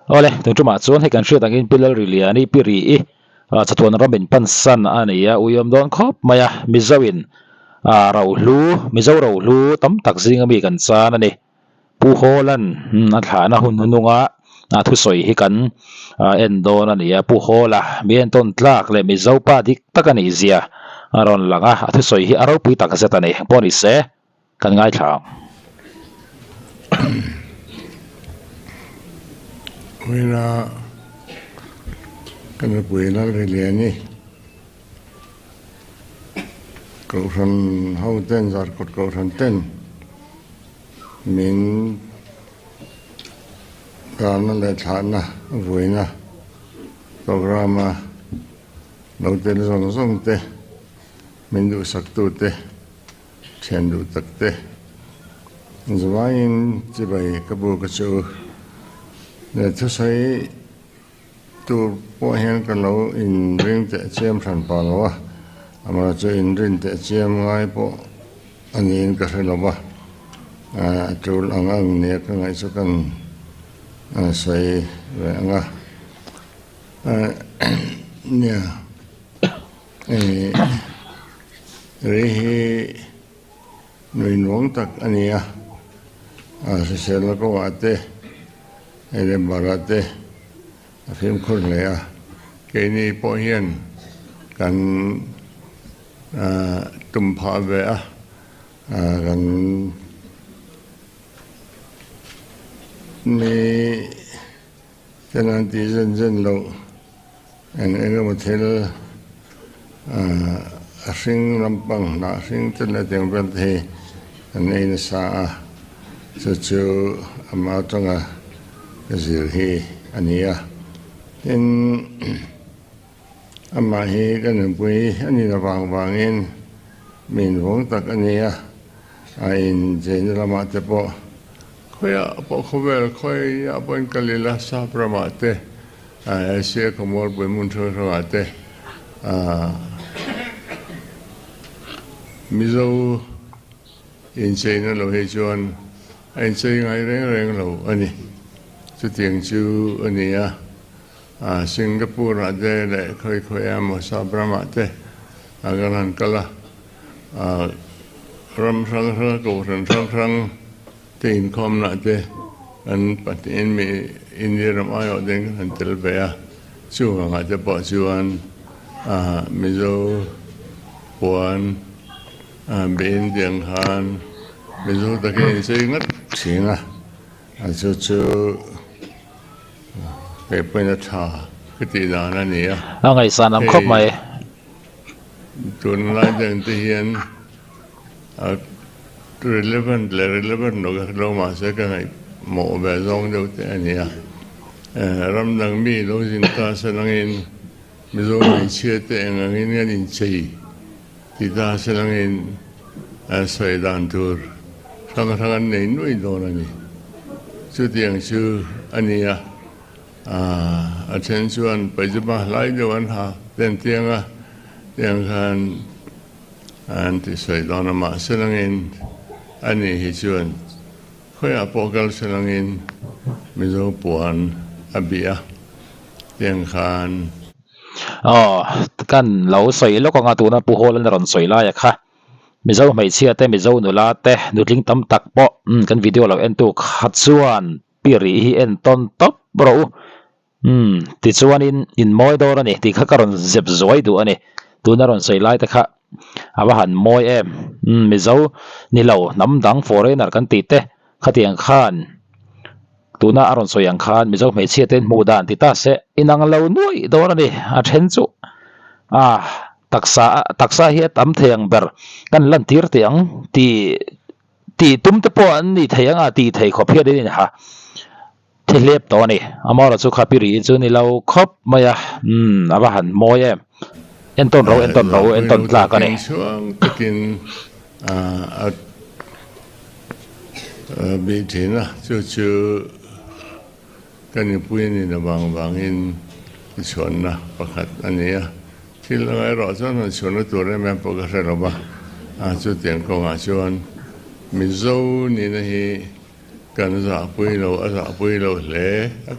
ole tu tuma chuan he kan hriat angin pilal ri liani piri I cha tuan ramin pansan ania uyom don khop maya mizawin rau hlu mizo rau hlu tam tak zinga mi kan chan ani pu holan a thana hun hununga thu soi hi kan en don ania pu hola mi en ton tlak le mizo pa dik takani zia aron langa thu soi hi aro pui tak zetani poni se kan ngai thang Wina kan puina reliani kausan hauten zar kot kausan ten min kana le thana wina programa lautel song song te min du saktu te chen du tak te zwain chibai kabu kachu để cho thấy tu bộ hiện cái lâu in riêng tại chiêm sản phẩm lo mà cho in riêng tại chiêm ngay bộ anh in cái này lo tu lang ang này cái này cho cần xây về ang nè rồi người nuông tak anh sẽ là có vấn đề ele barate phim khôn lệ cái này bộ hiệnกันตุ่มพาเวะกันมีฉะนั้นที่เส้นเราอันนี้ก็มาเทลสิ่งลำปังนะสิ่งที่เราเตรียมเป็นที่อันนี้นะสาจะอามาจังZirhi ania in amma hi kan pui ani na wangin min wong tak ania in jen lama te po khoya po khovel khoya bon kalila sa pramate se komor bu mun tho ate mizo in chen lo he chuan in chen ngai reng lo ani chú tiếng chú anh ấy Singapore ở đây để khơi em ở Sa Brahma thế cái này cái là ram sang cổ sang tiền com lại thế anh bắt in mi India làm ai ở đây anh tel về chú hàng ngày bỏ chú anh mizo buồn bên tiếng Hàn mizo tất cả sẽ ngất xỉn chú cái bên đó cái gì đó là gì ngày sáng năm khóc mày tuần lại đến thì hiện relevant nó cái lâu mà sẽ cái này mổ về giống đâu thế này ram đằng mi lâu xin ta sẽ năng in bây giờ mình chia tiền năng in cái gì chỉ thì ta sẽ năng in sợi đàn tour sang anh này nuôi đồ này chú tiếng chú anh ấy attentionไปจะมาไล่เดี๋ยววันหาเตียงกันอันที่ใส่ตอนมาเสลังอินอันนี้ฮิชวนค่อยปอกลเสลังอินมิโซปวนอบียเตียงกันกันเราใส่แล้วก็งาตัวนั้นปูโฮลันรอนใส่ไล่ค่ะมิโซไม่เชื่อแต่มิโซนุลาแต่นุลิงตั้มตักปะกันวิดีโอเราเอ็นตัวขัดส่วนปีรีเอ็นต้นต๊อบบรูติดส่วนอินมอยดอร์นี่ที่ข้าการนเจ็บจ่อยดูอันนี้ตัวนั้นรอนใส่ไล่แต่ข้าอาว่าหันมอยมิโซนี่เราน้ำดังฟอร์เรนร์กันติดเตะข้าเตียงข้านตัวนั้นอารอนใส่ยังข้านมิโซไม่เชื่อเต้นมูดานติดตาเสอินังเราหน่วยดอร์นี่อาเทนจูตักษาเฮียตั้มเทียงเบอร์กันลันทีร์เทียงที่ตุ้มตะปอนนี่เทียงที่เทียขอบเพียได้เนี่ยฮะเทเลปตัวนี้อามาเราสุขาพิริจูนี่เราครบมาอ่ะอาว่าหันมอยเอ็นต้นลากันนี่ช่วงตะกินบีทีนะจู่กันอยู่ปุ้ยนี่นะบางอินชนนะประคัดอันนี้ที่เราไอ้รอจนชนตัวได้แม่ประคัดเราบ้าจุดเตียงกงชวนมิโซนี่นะฮีก กันจะปุยเราจะปุยเราเละ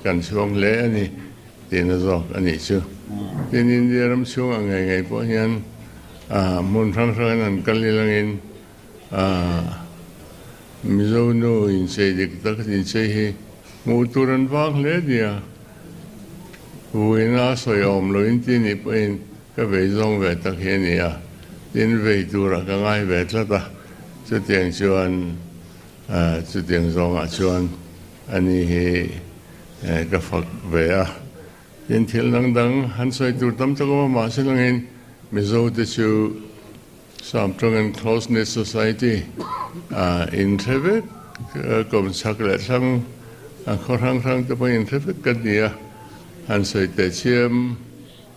กันช่วงเละอันนี้ตีนจอกอันนี้ชื่อทีนี้เดี๋ยวรำช่วงไงพวกนั้นมุนทั้งนั้นกันเลยลังอินมิโซโนอินเซดิกตักอินเซฮีมูตุรันฟังเละเดียวินาสอยอมโลอินที่นี่เป็นก็ไปจงเวตักเฮนี่ดินเวตุระก็ง่ายเวทละตาจุดเตียงชวนจุดเตียงจงชวนอันนี้ก็ฝักเวดินเที่ยวดังหันสอยตุตั้มตะก็มาเสลังอินมิโซติชูสามตรงกัน close-knit society in Tibet กลุ่มชักเล็ดทั้งเขาทั้งจะไป in Tibet กันเดียหันใส่แต่เชื่อม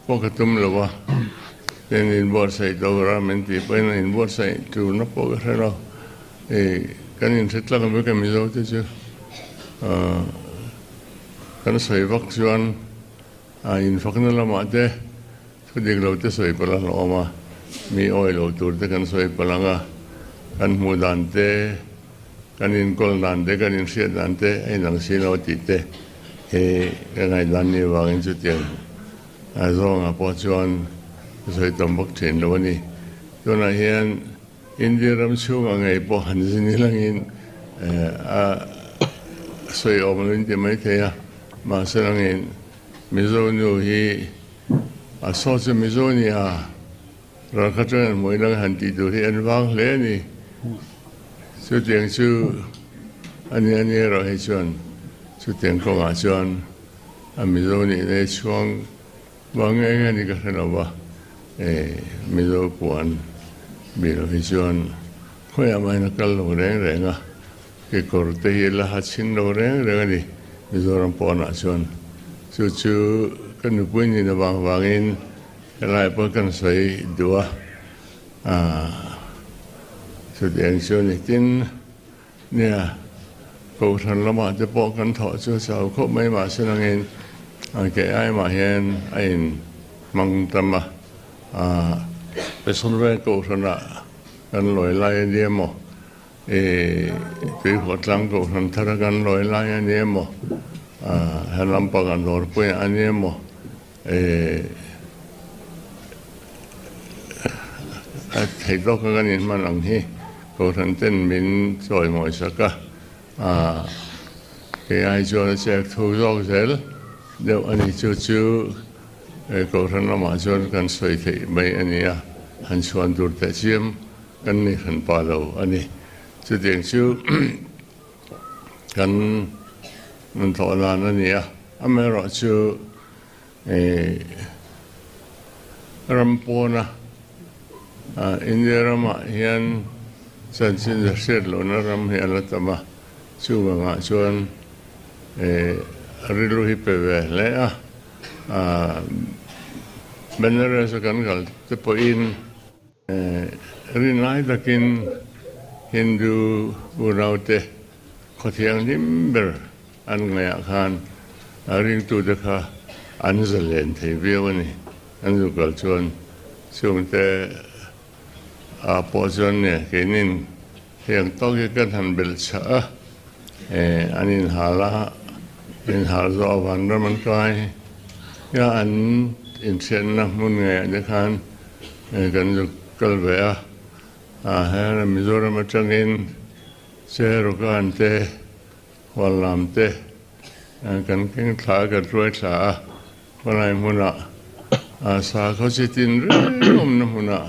พวกกระตุ้มหรือว่าเป็นอินบอร์ใส่ตัวรามันตีเป็นอินบอร์ใส่ตัวนับพวกอะไรเรากันอินเสร็จแล้วก็ไม่กันมิโซติชูกันใส่วัคซีนอินฟักนั่นละมาเด้ทุกเด็กเราจะใส่พลังออกมามีอ้อยเราตัวแต่กันใส่พลังกันมูดันเตกันอินกอลดันเตกันอินเสียดันเตไอ้หนังสีเราติดเตกันไอ้ดันนี่วางอินจุดเดียวซองพอชวนใส่ตัวบักเทนแล้ววันนี้ตัวนั้นเห็นอินเดียรำช่วงไงพอหันสินี่ลังอินใส่ออกมาเป็นจะไม่เทียมาเสลังอินมิโซนูฮีสอสมิโซนี่เราก็จะมวยลังหันติดตัวที่อันวางเล่นี่สุดเตียงชื่ออันนี้เราให้ชวนสุดเตียงของชวนมิโซนี่ในช่วงวางไงนี่ก็เห็นว่ามิโซปวนมีเราให้ชวนคุยอะไรนักการลงแรงก็กอดเตยละหัดชินลงแรงนี่มิโซรำปอนชวนจู่ๆกันปุ่นนี่นะบางอินอะไรพวกกันใส่ดัวสุดเองส่วนนี้จินเนี่ยกูทันละมาจะบอกกันถอดเสื้อสาวเขาไม่มาเสนเงินแกไอ้มาเห็นไอ้มังตมาไปสนเรื่องกูทันละกันลอยไล่เดียมตีหัวตั้งกูทันทากันลอยไล่เดียมให้ลำปากันโดดไปอันนี้มั้งให้ตัวกันนี่มันหลังที่เขาทันเต้นมินสวยหมดสักแกไอ้ชวนเช็คทุกโรคเสร็จเดี๋ยวอันนี้จู่ๆเขาทันละมาชวนกันสวยที่ไม่อันนี้หันชวนดูแต่เชื่อมกันนี่หันปาเราอันนี้จุดเด่นชื่อกันมันถอดลานนั่นเนี่ยไม่รู้ชื่อรำปนะอินเดียรำเฮียนสันสินเสร็จแล้วนะรำเฮียนละตมาชื่อว่าชวนริลุฮิเปเวเลยเป็นอะไรสักกันกันจะไปอินรินไลตะกินฮินดูบุราเตขดเทียงนิมเบอร์อันไงอาคารริงตัวเด็กอันจะเล่นที่เบี้ยวนี่อันจะกลชวนช่วงแต่พอชวนเนี่ยกินเฮียงต้องกันทันเบลชะอันนี้หาละเป็นหาจอวันแล้วมันก็ยาอันอินเชียนนะมุนไงเด็กขันกันจะกลเบียให้เรามิโซรามาจังอินเซรุกันเตวันลำเตกันเก่งขากันรวยขาวันไหนมุนะสาเขาจะตินเรื่องนะมุนะ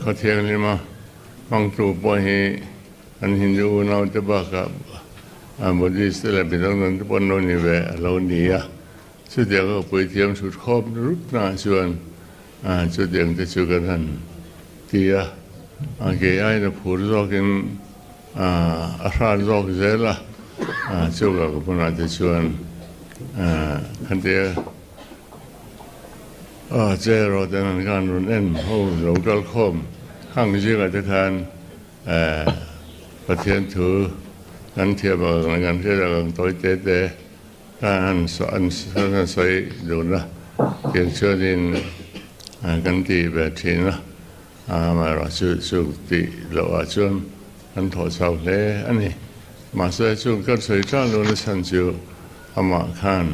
เขาเทียงนี่มาฟังตัวปอยอันฮินดูเราจะบ้ากับบุตรสเลปิต้องนั้นปนโนนิเวเราหนีสุดเดียวก็ไปเทียมสุดครอบรุกนาชวนสุดเดียวจะช่วยกันทันที่เกี่ยไอ้ผู้รอกินอาหารรอกเจล่ะช่วยกับคนอาจจะชวนคันเดียเจอเราแต่นั้นการรุนแรงโอ้เราก็คมข้างที่ก็จะทานประเทศถือกันเทียบกันเทียบกันตัวเตะการสอนใส่ดูนะเกี่ยวกับดินกันตีแบบนี้นะมาเราสุดที่เราชวนกันถอดเสาเลยอันนี้ มาเสียช่วงก็ใส่จ้าโลนสันจิวอามาขัน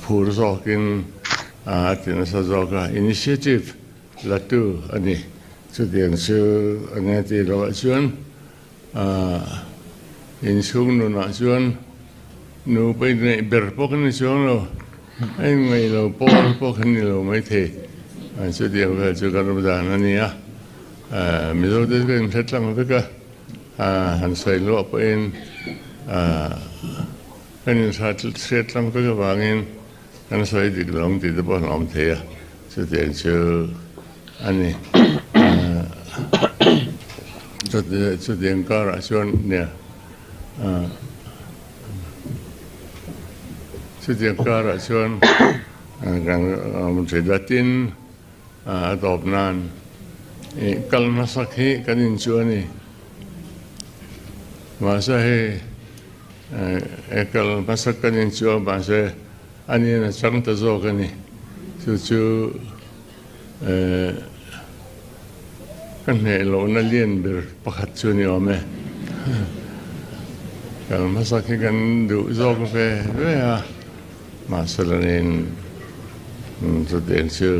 ผู้รอกินที่นั่นสะจอกอินิชิทีฟลัตุอันนี้สุดยังชื่ออันนี้ที่เราชวนอินชุงนูน่าชวนนูไปในเบอร์พวกนี้ชวนเราไอ้ไงเราพวกนี้เราไม่เทสุดยังก็จะการรับการนั่นนี่มิโซเดสก็เสร็จแล้วก็หันใส่ลวกเป็นเป็นสัตว์เสร็จแล้วก็วางเงินหันใส่ดิบลงติดบนลำเทียสุดยังชื่ออันนี้สุดยังก็ราชวนเนี่ยสุดยังก็ราชวนการมันเสียดัตินตอบนานkal masak he kanin chuani masa he kal masak kanin chua masa ani na chang ta zo kani chu kan he lo na lien ber pakhat chu ni ome kal masak he kan du zo ko fe masa lanin chu den chu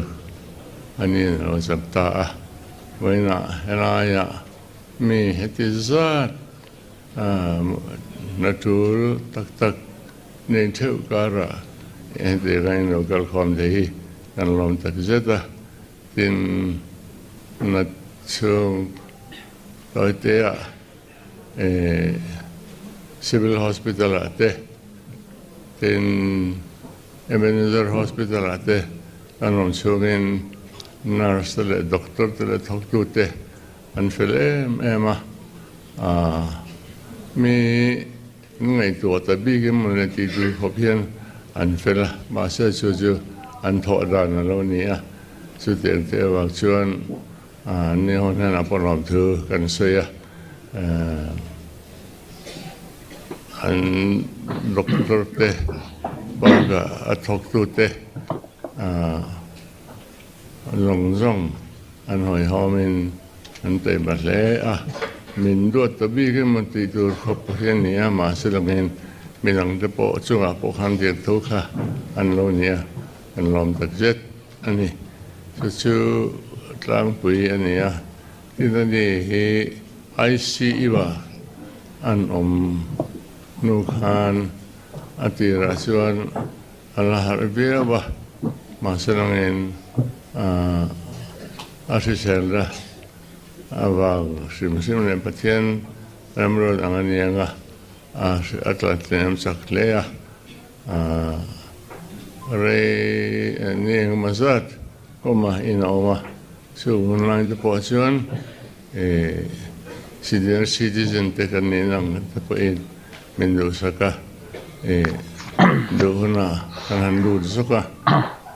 ani lo sabtaวันน่ะอะไรมีเหตุการณ์นักทูรตักในเท่าการะเหตุการณ์เรากำความดีกันลมตักเจตาที่นักช่วงต่อยเตะcivil hospital เตะที่emergency hospital เตะกันลมช่วงnurse le doctor le thoktu te an fele ema mi ngai to ta bi ge mon le ti du khopian an fela ma sa chu chu an tho da na lo ni a chu te te wa chuan ni hon na por lam thu kan se ya an doctor te ba ga thoktu teลงซ่องอันหอยหอมินอันเตะบัดแล้วมินดวดตะบี้ขึ้นมันตีตัวครบเพียงนี้มาสิละมินมีหลังจะโปะจุงโปะคันเดียดทุกค่ะอันโลนี้อันลมตะเจ็ดอันนี้ชื่อกลางปุยอันนี้ที่นั่นนี่ไอซีว่าอันนูคานอติราชวนอัลลาฮฺเบียบะมาสิละมินasyik awal sim le patien ramro angania atlatem saklea re ni mazat oma inoma so online de portion citizen te kaninang te po Mendoza ka doona kanan du soka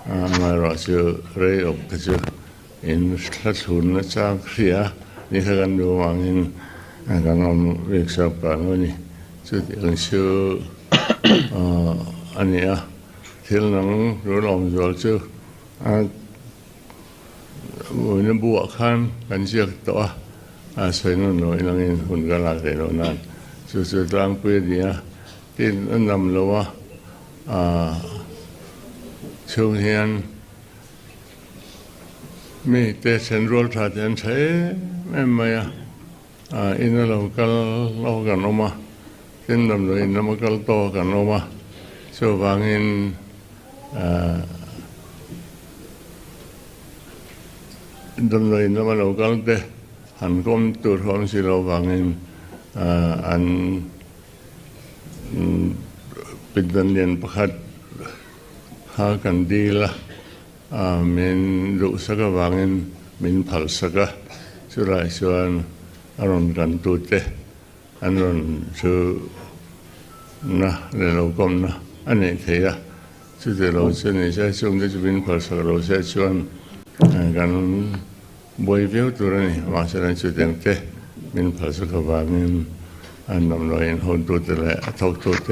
mara chu re op chu in thun na chang khria ni khan do wangin kan om workshop ka ni chu ti chu ania thil nang ro lom jol chu wo ne bu khan kan chiak to sai no no ilang in hun ga la de lo nan chu tlang pe dia tin nam lo waช่วงนี้มีแต่เส้นรถทางใช้ไม่มาอินเรากันออกมาเส้นดำเลยน้ำกันโตกันออกมาช่วงบางอินดำเลยน้ำเรากันเตะหันก้มตัวท้องสิเราบางอินอันปิดดันเรียนประคัดหากันดีละมินรู้สักวางอินมินพัลสักสุรายชวนอารมณ์กันตุเตอันนั้นชื่อนะเราก็นะอันนี้เทียชื่อเราชวนนี่ใช่ช่วงที่จะมินพัลสักเราใช้ชวนกันบอยวิวตัวนี้มาแสดงชุดอย่างเตมินพัลสักวางอินอันนั้นเราเห็นคนตุเตเลยทอกตุเต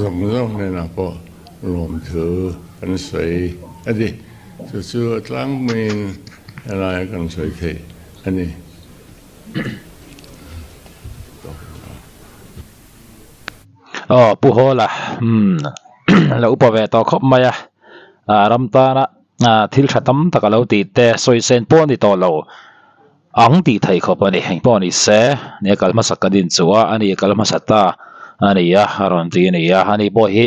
สมมติเนี่ยนะพอรวมถือกันใส่อันนี้ชื่อกลางมินอะไรกันใส่เทอันนี้ ปูโฮล่ะแล้วอุปเวตครบไหมรำตานะทิลชัดตั้มตะกะเราตีแต่ซอยเซนป้อนที่ต่อเราอังตีไทยเขาปนี่ป้อนนี่เสเนี่ยกัลมาสักกดินจัวอันนี้กัลมาสัตตาอันนี้ยะรอนตีนี่ยะอันนี้บ่ฮิ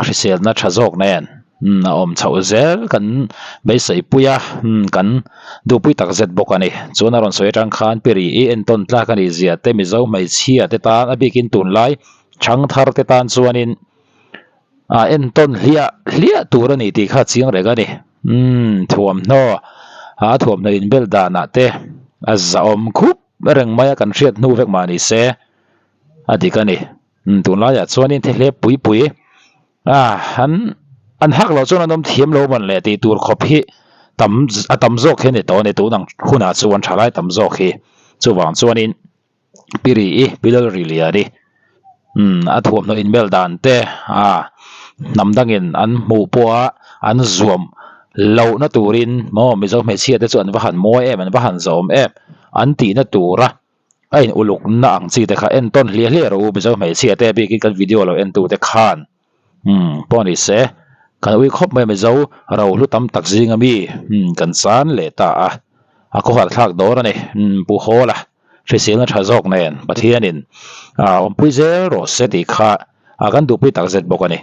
ริเซลนัชจอกแน่นอมเฉาเซลกันไม่ใส่ปุยกันดูปุยตักเซ็ตบอกกันนี่จวนารอนสวยจังคานปีรีเอ็นต้นตลากันนี่เสียเตมิเจ้าไม่เชียเตตานอบิกินตุนไลช่างทาร์เตตานส่วนนินเอ็นต้นเลียตัวนี่ตีข้าเสียงอะไรกันนี่ถ่วมโนถ่วมในอินเบลดานาเตอาจจะอมคุบเรื่องไม่กันเชียดนูเวกมานี่เสดีกันนี่ตุนไลส่วนนินเทเลปุยอันฮักเราจนน้ำเทียมเรามันเลยตีตัวขบฮีตั้มโจกเห็นในตัวในตัวนังหุ่นอาจวนชาไลตั้มโจกเฮจวนส่วนนี้ปีรีบิลล์รีเลียดิถ่วมในอินเบลดานเตนำดังอินอันหมู่ปัวอันรวมเราหน้าตูรินมอไม่เจ้าไม่เชียแต่ส่วนว่าหันมวยมันว่าหันสมอันตีหน้าตูระไอ้อุลุกนังสิแต่ข้าเอ็นต้นเลี้ยเราไม่เจ้าไม่เชียแต่ไปกินกันวิดีโอเราเอ็นตูแต่ขานป้อนนี่เสกันวิเคราะห์ไม่เจ้าเราลุตั้มตักซิงมีกันสานเลต้าก็หัดทักโดนนี่ปูโฮล่ะเสียงนั้นชาจอกแน่นประเทศนินปุยเจอรสเสติข้ากันดูปุยตักเสร็จบอกกันนี่